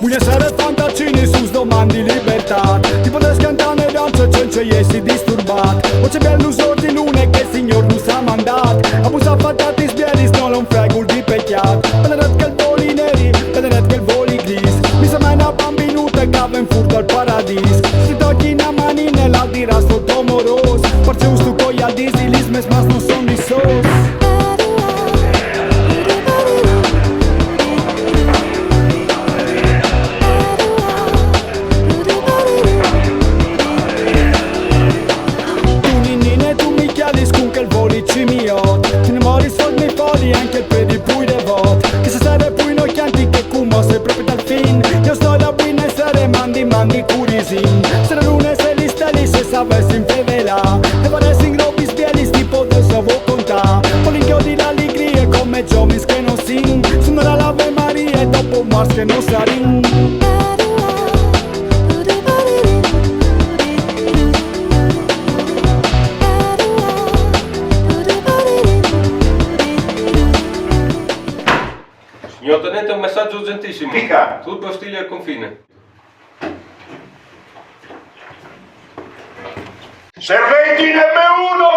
Vuoi essere fantacini sus domandi libertà, ti potrei cantare danza senza essi disturbat. O c'è bello sordi lune che il signor non sa mandat, abusa fatati sbielis non lo frego di pecchiat. Vedret che il voli neri, vedret che il voli gris, mi sa mai una bambinuta che va in furto al paradis. Si tocchi una manina e la dirà sotto moros, forse un stucco al disilis mes mas non son di sos. Ti ne mori soldi foli anche per i pui de vot, che se sare pui no chianti che cumo se proprio dal fin. Io sto da buina e sare mandi curisin, se la luna se li steli se sapessi in fevela, e varessi in robi sbielis tipo del savo contà. Con l'inchiodi l'allegria come giovis che non sin, suonerà l'Ave Maria e dopo Mars che non sarin. Signor Tenente, un messaggio urgentissimo. Dica. Truppe ostili al confine. Serventi in M1!